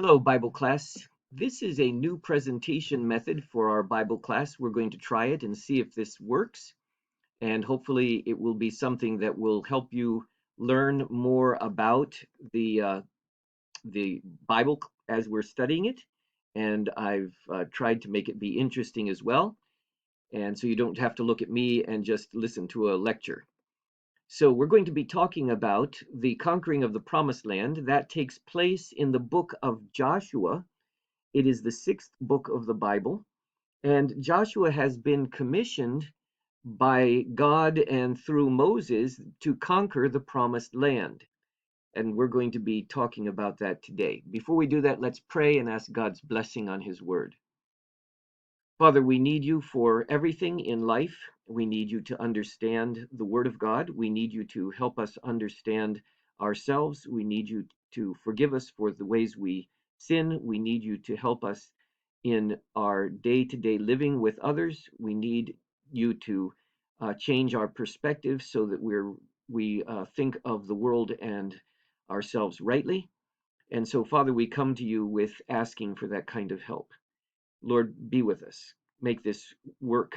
Hello, Bible class. This is a new presentation method for our Bible class. We're going to try it and see if this works, and hopefully it will be something that will help you learn more about the Bible as we're studying it. And I've tried to make it be interesting as well, and so you don't have to look at me and just listen to a lecture. So we're going to be talking about the conquering of the Promised Land. That takes place in the book of Joshua. It is the sixth book of the Bible, and Joshua has been commissioned by God and through Moses to conquer the promised land. And we're going to be talking about that today. Before we do that, let's pray and ask God's blessing on his word. Father, we need you for everything in life. We need you to understand the word of God. We need you to help us understand ourselves. We need you to forgive us for the ways we sin. We need you to help us in our day-to-day living with others. We need you to change our perspective so that we think of the world and ourselves rightly. And so, Father, we come to you with asking for that kind of help. Lord, be with us. Make this work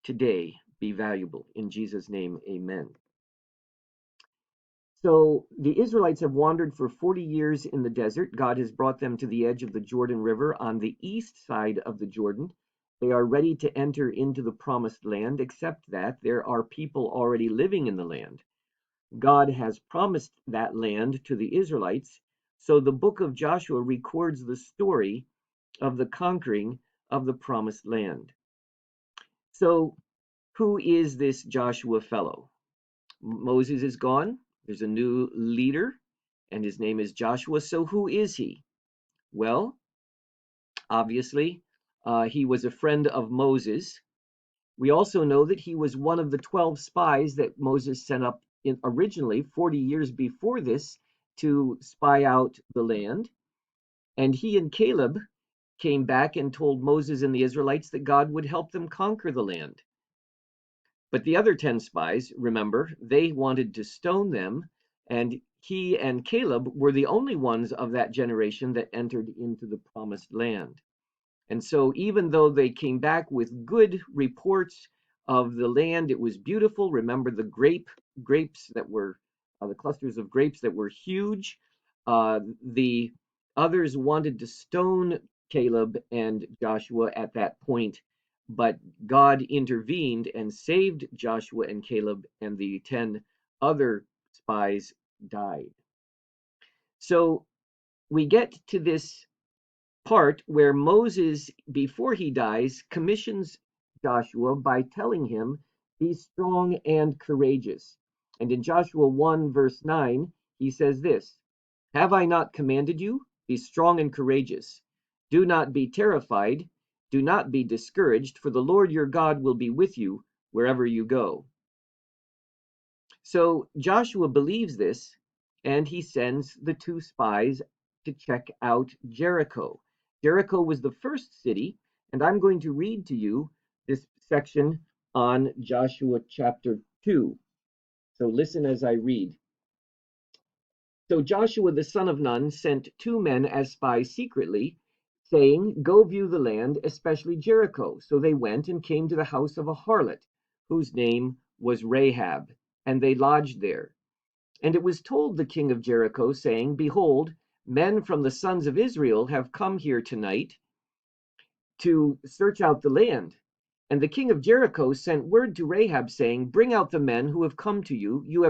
today be valuable. In Jesus' name, amen. So the Israelites have wandered for 40 years in the desert. God has brought them to the edge of the Jordan River on the east side of the Jordan. They are ready to enter into the promised land, except that there are people already living in the land. God has promised that land to the Israelites. So the book of Joshua records the story of the conquering of the promised land. So, who is this Joshua fellow? Moses is gone. There's a new leader, and his name is Joshua. So, who is he? Well, obviously, he was a friend of Moses. We also know that he was one of the 12 spies that Moses sent up originally, 40 years before this, to spy out the land. And he and Caleb came back and told Moses and the Israelites that God would help them conquer the land. But the other 10 spies, remember, they wanted to stone them, and he and Caleb were the only ones of that generation that entered into the promised land. And so even though they came back with good reports of the land, it was beautiful. Remember the grapes that were the clusters of grapes that were huge. The others wanted to stone Caleb and Joshua at that point, but God intervened and saved Joshua and Caleb, and the 10 other spies died. So we get to this part where Moses, before he dies, commissions Joshua by telling him, be strong and courageous. And in Joshua 1, verse 9, he says this, have I not commanded you? Be strong and courageous. Do not be terrified. Do not be discouraged, for the Lord your God will be with you wherever you go. So Joshua believes this, and he sends the 2 spies to check out Jericho. Jericho was the first city, and I'm going to read to you this section on Joshua chapter 2. So listen as I read. So Joshua the son of Nun sent 2 men as spies secretly, saying, go view the land, especially Jericho. So they went and came to the house of a harlot, whose name was Rahab, and they lodged there. And it was told the king of Jericho, saying, behold, men from the sons of Israel have come here tonight to search out the land. And the king of Jericho sent word to Rahab, saying, bring out the men who have come to you, who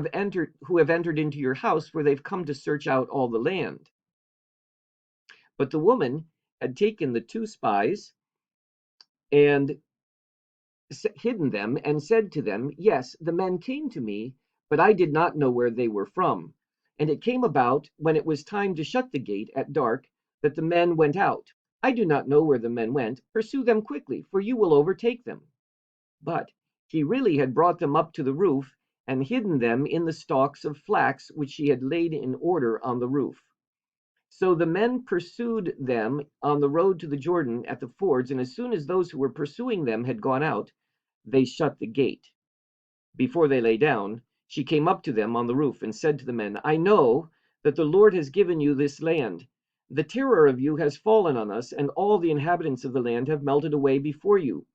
have entered into your house, for they've come to search out all the land. But the woman had taken the 2 spies and hidden them, and said to them, yes, the men came to me, but I did not know where they were from. And it came about, when it was time to shut the gate at dark, that the men went out. I do not know where the men went. Pursue them quickly, for you will overtake them. But she really had brought them up to the roof, and hidden them in the stalks of flax which she had laid in order on the roof. So the men pursued them on the road to the Jordan at the fords, and as soon as those who were pursuing them had gone out, they shut the gate. Before they lay down, she came up to them on the roof and said to the men, I know that the Lord has given you this land, The terror of you has fallen on us, and all the inhabitants of the land have melted away before you.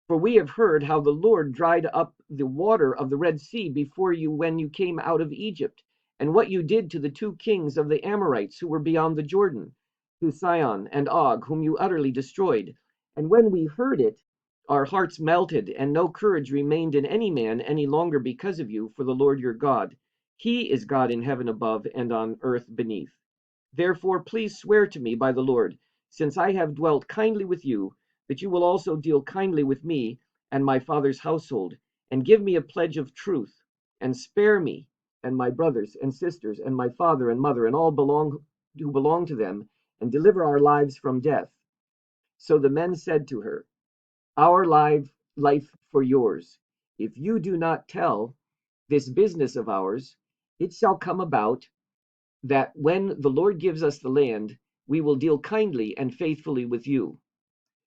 For we have heard how the Lord dried up the water of the Red Sea before you when you came out of Egypt, and what you did to the two kings of the Amorites who were beyond the Jordan, to Sihon and Og, whom you utterly destroyed. And when we heard it, our hearts melted, and no courage remained in any man any longer because of you, for the Lord your God. He is God in heaven above and on earth beneath. Therefore, please swear to me by the Lord, since I have dwelt kindly with you, that you will also deal kindly with me and my father's household, and give me a pledge of truth, and spare me and my brothers and sisters and my father and mother and all who belong to them, and deliver our lives from death. So the men said to her, our life for yours. If you do not tell this business of ours, it shall come about that when the Lord gives us the land, we will deal kindly and faithfully with you.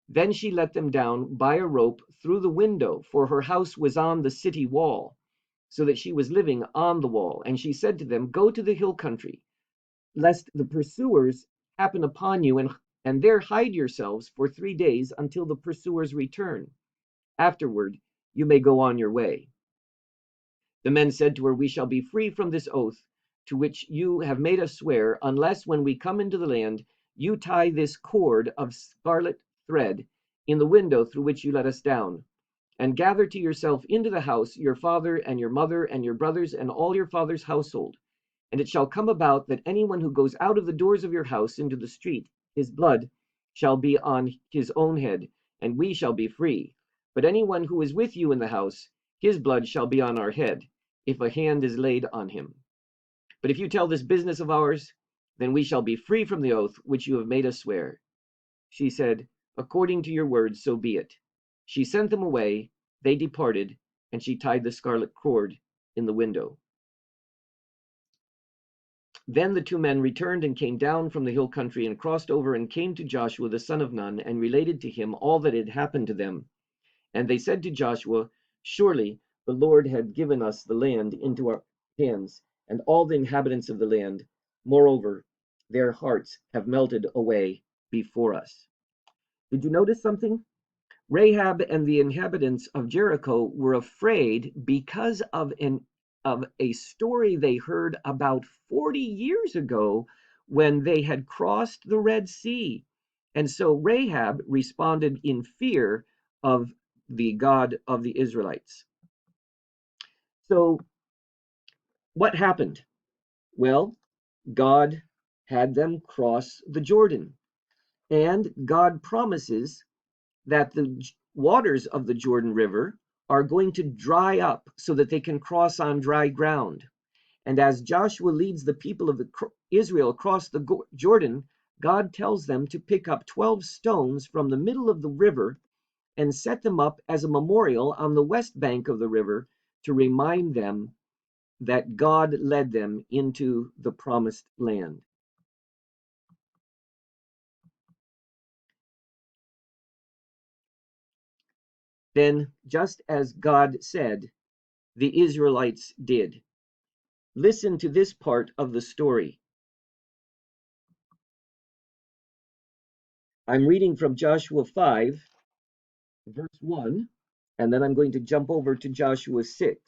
Then she let them down by a rope through the window, for her house was on the city wall, so that she was living on the wall. And she said to them, go to the hill country, lest the pursuers happen upon you, and there hide yourselves for 3 days until the pursuers return. Afterward, you may go on your way. The men said to her, we shall be free from this oath to which you have made us swear, unless when we come into the land, you tie this cord of scarlet thread in the window through which you let us down, and gather to yourself into the house your father and your mother and your brothers and all your father's household. And it shall come about that anyone who goes out of the doors of your house into the street, his blood shall be on his own head, and we shall be free. But anyone who is with you in the house, his blood shall be on our head, if a hand is laid on him. But if you tell this business of ours, then we shall be free from the oath which you have made us swear. She said, according to your words, so be it. She sent them away, they departed, and she tied the scarlet cord in the window. Then the two men returned and came down from the hill country and crossed over and came to Joshua the son of Nun and related to him all that had happened to them. And they said to Joshua, surely the Lord had given us the land into our hands, and all the inhabitants of the land. Moreover, their hearts have melted away before us. Did you notice something? Rahab and the inhabitants of Jericho were afraid because of a story they heard about 40 years ago when they had crossed the Red Sea. And so Rahab responded in fear of the God of the Israelites. So what happened? Well, God had them cross the Jordan, and God promises that the waters of the Jordan River are going to dry up so that they can cross on dry ground. And as Joshua leads the people of Israel across the Jordan, God tells them to pick up 12 stones from the middle of the river and set them up as a memorial on the west bank of the river to remind them that God led them into the promised land. Then, just as God said, the Israelites did. Listen to this part of the story. I'm reading from Joshua 5, verse 1, and then I'm going to jump over to Joshua 6.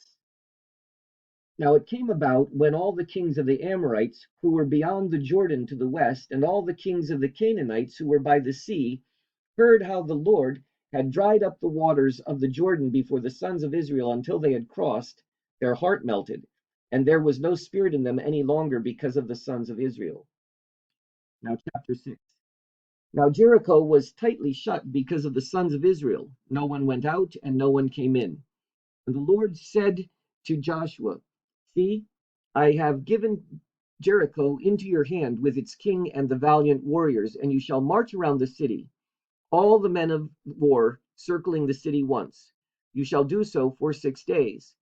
Now it came about when all the kings of the Amorites who were beyond the Jordan to the west, and all the kings of the Canaanites who were by the sea, heard how the Lord had dried up the waters of the Jordan before the sons of Israel until they had crossed, their heart melted, and there was no spirit in them any longer because of the sons of Israel. Now, chapter 6. Now Jericho was tightly shut because of the sons of Israel. No one went out and no one came in. And the Lord said to Joshua, see, I have given Jericho into your hand with its king and the valiant warriors, and you shall march around the city, all the men of war circling the city once. You shall do so for 6 days.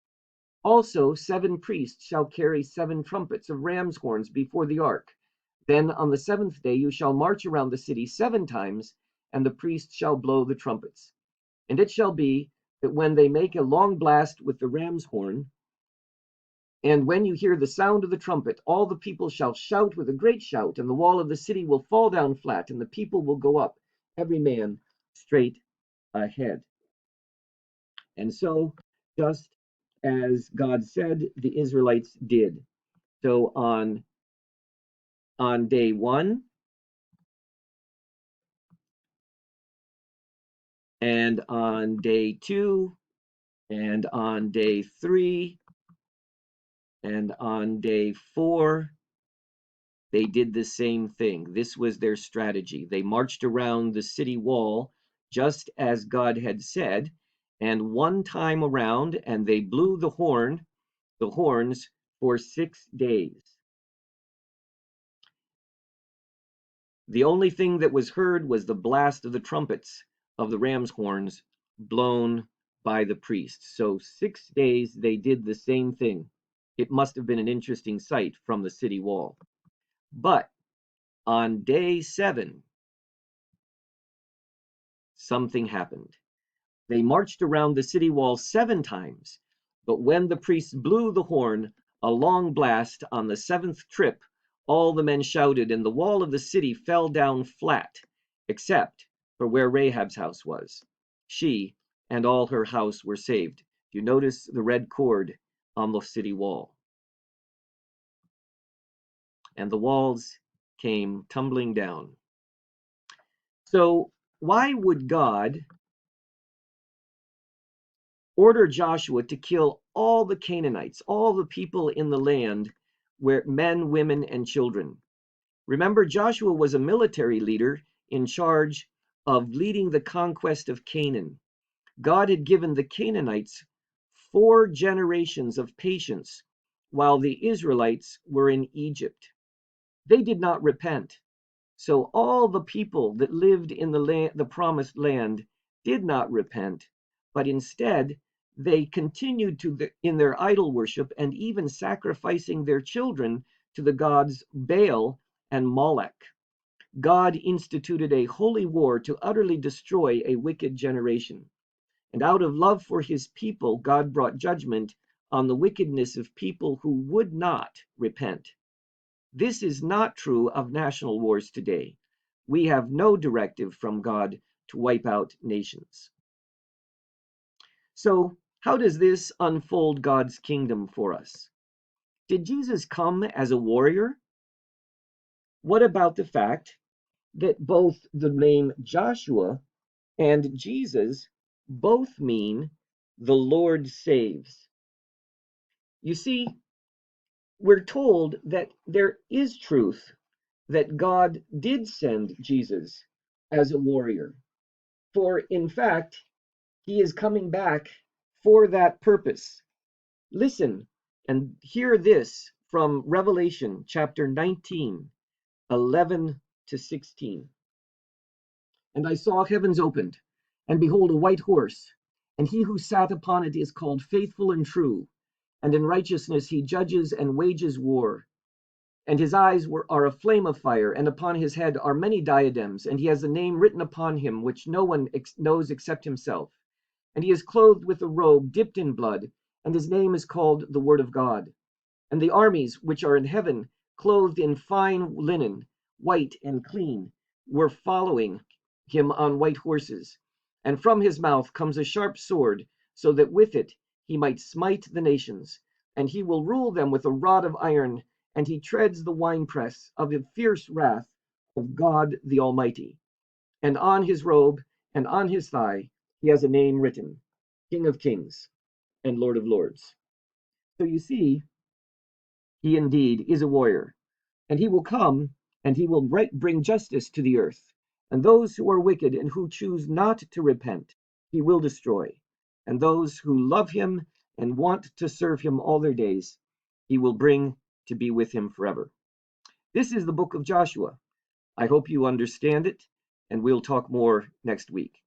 Also 7 priests shall carry 7 trumpets of ram's horns before the ark. Then on the 7th day you shall march around the city 7 times, and the priests shall blow the trumpets. And it shall be that when they make a long blast with the ram's horn, And when you hear the sound of the trumpet, all the people shall shout with a great shout, and the wall of the city will fall down flat, and the people will go up, every man straight ahead. And so, just as God said, the Israelites did. So on day 1 and on day 2 and on day 3 and on day 4, they did the same thing. This was their strategy. They marched around the city wall just as God had said, and one time around, and they blew the horns for 6 days. The only thing that was heard was the blast of the trumpets of the ram's horns blown by the priests. So 6 days they did the same thing. It must have been an interesting sight from the city wall. But on day 7, something happened. They marched around the city wall 7 times, but when the priests blew the horn, a long blast, on the 7th trip, all the men shouted, and the wall of the city fell down flat, except for where Rahab's house was. She and all her house were saved. You notice the red cord on the city wall. And the walls came tumbling down. So why would God order Joshua to kill all the Canaanites, all the people in the land, where men, women, and children? Remember, Joshua was a military leader in charge of leading the conquest of Canaan. God had given the Canaanites 4 generations of patience while the Israelites were in Egypt. They did not repent. So all the people that lived in the promised land did not repent, but instead they continued in their idol worship, and even sacrificing their children to the gods Baal and Molech. God instituted a holy war to utterly destroy a wicked generation. And out of love for his people, God brought judgment on the wickedness of people who would not repent. This is not true of national wars today. We have no directive from God to wipe out nations. So, how does this unfold God's kingdom for us? Did Jesus come as a warrior? What about the fact that both the name Joshua and Jesus both mean the Lord saves? You see, we're told that there is truth that God did send Jesus as a warrior. For in fact, he is coming back for that purpose. Listen and hear this from Revelation chapter 19, 11 to 16. And I saw heavens opened, and behold, a white horse, and he who sat upon it is called Faithful and True, and in righteousness he judges and wages war. And his eyes are a flame of fire, and upon his head are many diadems, and he has a name written upon him which no one knows except himself. And he is clothed with a robe dipped in blood, and his name is called the Word of God. And the armies which are in heaven, clothed in fine linen, white and clean, were following him on white horses. And from his mouth comes a sharp sword, so that with it he might smite the nations. And he will rule them with a rod of iron, and he treads the winepress of the fierce wrath of God the Almighty. And on his robe and on his thigh he has a name written, King of Kings and Lord of Lords. So you see, he indeed is a warrior, and he will come and he will bring justice to the earth. And those who are wicked and who choose not to repent, he will destroy. And those who love him and want to serve him all their days, he will bring to be with him forever. This is the book of Joshua. I hope you understand it, and we'll talk more next week.